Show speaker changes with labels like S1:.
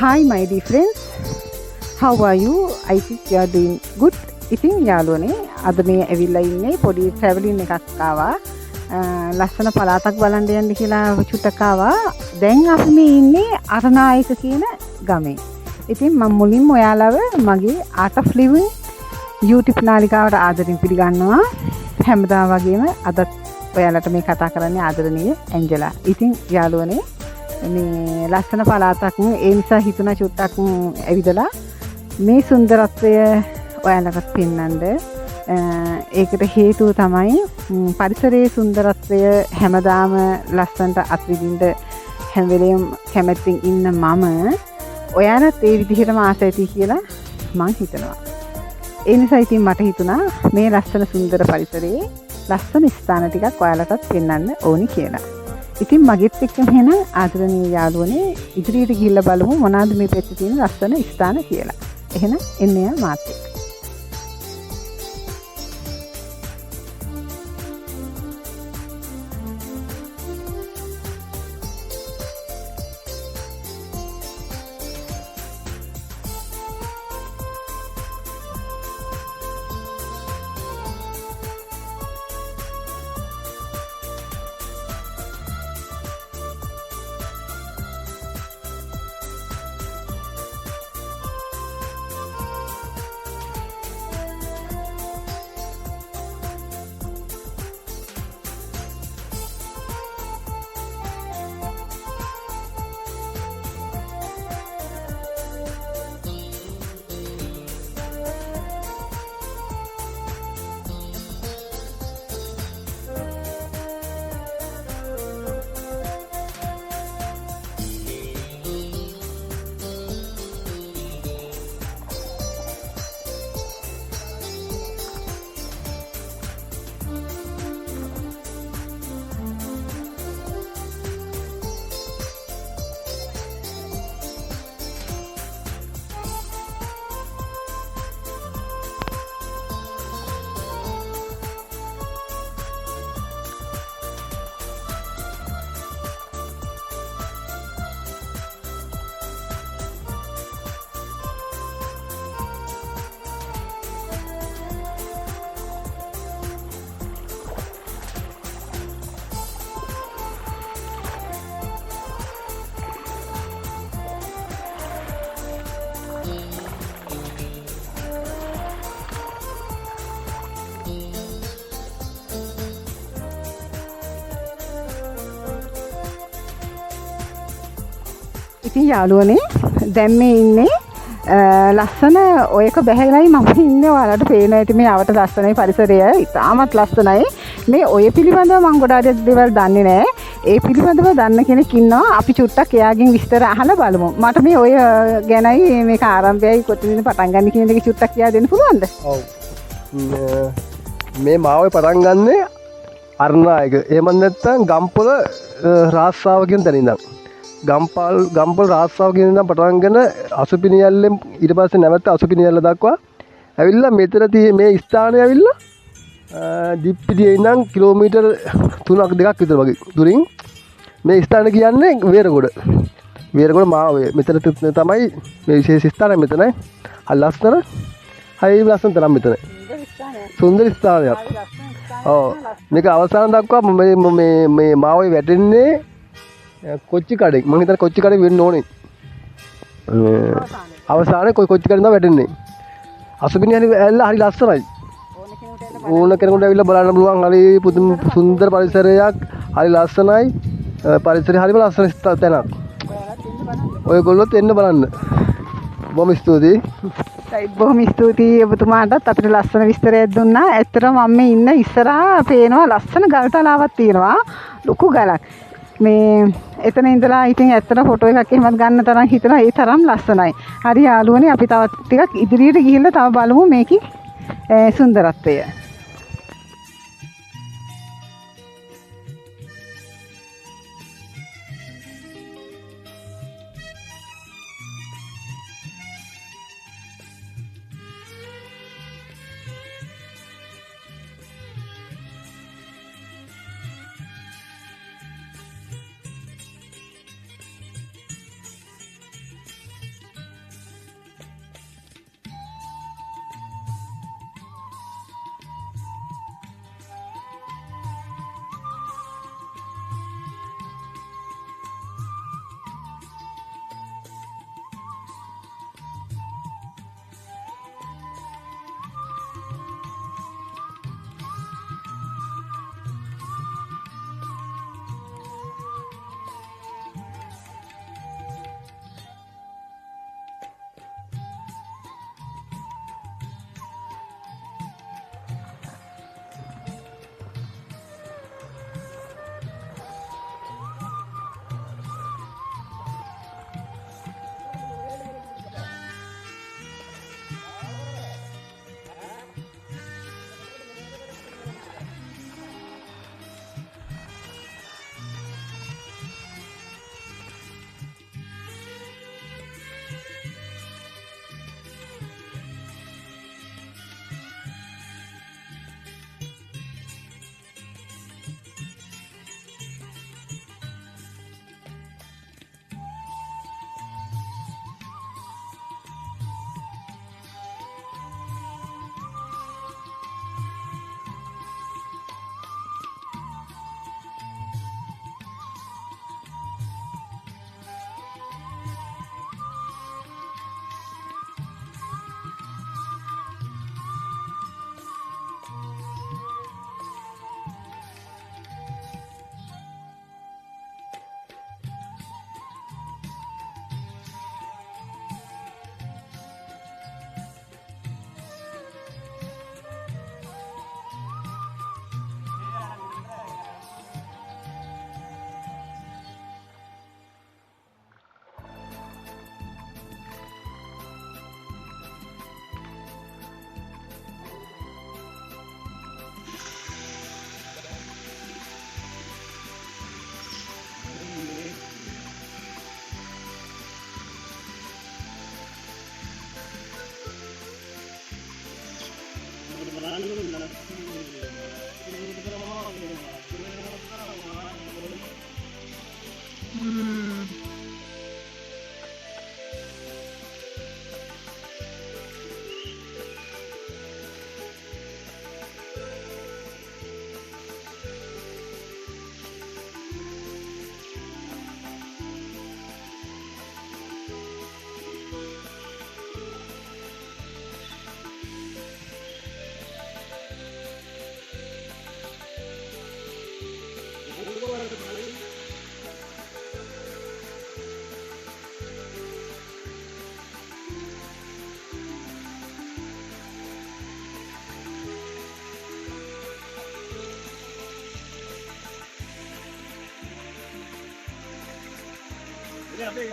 S1: Hi my dear friends, how are you? I think you are doing good. ඉතින් යාළුවනේ අද මේ ඇවිල්ලා ඉන්නේ පොඩි ට්‍රැවලින් එකක් ආවා. ලස්සන පළාතක් බලන්න යන්න කියලා චුට්ටක් ආවා. දැන් අපි මේ ඉන්නේ අරනායක කියන ගමේ. ඉතින් මම මුලින්ම ඔයාලව මගේ Art of Living YouTube නාලිකාවට ආදරෙන් පිළිගන්නවා. හැමදාම වගේම අදත් ඔයාලට මේ කතා කරන්නේ ආදරණීය ඇන්ජලා. ඉතින් යාළුවනේ මේ ලස්සන පළාතක් ඒ නිසා හිතුණා චුට්ටක් ඇවිදලා මේ සුන්දරත්වය ඔයාලට පෙන්වන්න. ඒකට හේතුව තමයි පරිසරයේ සුන්දරත්වය හැමදාම ලස්සනට අත්විඳින්න හැම වෙලේම කැමැත්තෙන් ඉන්න මම ඔයාලත් ඒ විදිහටම ආස ඇති කියලා මං හිතනවා. ඒ නිසා ඉතින් මට හිතුණා මේ ලස්සන සුන්දර පරිසරයේ ලස්සන ස්ථාන ටිකක් ඔයාලටත් පෙන්වන්න ඕනි කියලා. ඉතින් මගෙත් එක්කම එහෙනම් ආදරණීය යාළුවනේ ඉදිරියට ගිහිල්ලා බලමු මොනවාද මේ පැත්තේ තියෙන ලස්සන ස්ථාන කියලා. එහෙනම් එන්නේ මාත් එක්ක. ඉතින් යාළුවනේ දැන් මේ ඉන්නේ ලස්සන ඔයක බැහැලයි මම ඉන්නේ. ඔයාලට පේන ඇති මේ අවට ලස්සනයි පරිසරය. ඉතාමත් ලස්සනයි. මේ ඔය පිළිබඳව මම ගොඩාක් දේවල් දන්නේ නැහැ. ඒ පිළිබඳව දන්න කෙනෙක් ඉන්නවා. අපි චුට්ටක් එයාගෙන් විස්තර අහලා බලමු. මට මේ ඔය ගැනයි මේක ආරම්භයයි කොතනින්ද පටන් ගන්න කියන එක චුට්ටක් කියා දෙන්න පුළුවන්ද?
S2: ඔව්. මේ මාවේ පටන් ගන්නේ අරනායක. එහෙම නැත්නම් ගම්පොළ රාස්සාව කියන තැන ඉඳන්. ගම්පොළ රාස්සාව කියන ඉඳන් පටන්ගෙන අසුපිනියල්ලෙන් ඊට පස්සේ නැවත අසුපිනියල්ල දක්වා ඇවිල්ලා මෙතන තියෙන මේ ස්ථානය ඇවිල්ලා දිප්පිටියේ ඉඳන් කිලෝමීටර් 3ක් 2ක් විතර වගේ දුරින් මේ ස්ථාන කියන්නේ වේරගොඩ. වේරගොඩ මාවේ මෙතන තමයි මේ විශේෂ ස්ථානය මෙතනයි. හරි ලස්සන. හරි ලස්සන තරම් මෙතන. සුන්දර ස්ථානයක්. ඔව්. මේක අවසාන දක්වා මේ මාවේ වැටෙන්නේ කොච්චි කඩේ. මම හිතන්නේ කොච්චි කඩේ වෙන්න ඕනේ. අවසානයේ කොච්චි කඩේ තමයි වැටෙන්නේ. අසුබිනිය ඇල්ල හරි ලස්සනයි. ඕන කෙනෙකුට ඇවිල්ලා බලන්න පුළුවන්. හරි පුදුම සුන්දර පරිසරයක්. හරි ලස්සනයි. පරිසරය හරිම ලස්සන තැනක්. ඔයගොල්ලොත් එන්න බලන්න. බොහොම ස්තුතියි.
S1: බොහොම ස්තුතියි ඔබතුමාටත් අපිට ලස්සන විස්තරයක් දුන්නා. ඇත්තටම මම මේ ඉන්න ඉස්සරහා පේනවා ලස්සන ගල් තලාවක් තියෙනවා. ලොකු ගලක්. මේ එතන ඉඳලා ඉතින් ඇත්තට ෆොටෝ එකක් එහෙමත් ගන්න තරම් හිතනවා. ඒ තරම් ලස්සනයි. හරි යාළුවනේ අපි තවත් ටිකක් ඉදිරියට ගිහිල්ලා තව බලමු මේකේ සුන්දරත්වය.
S3: අපේ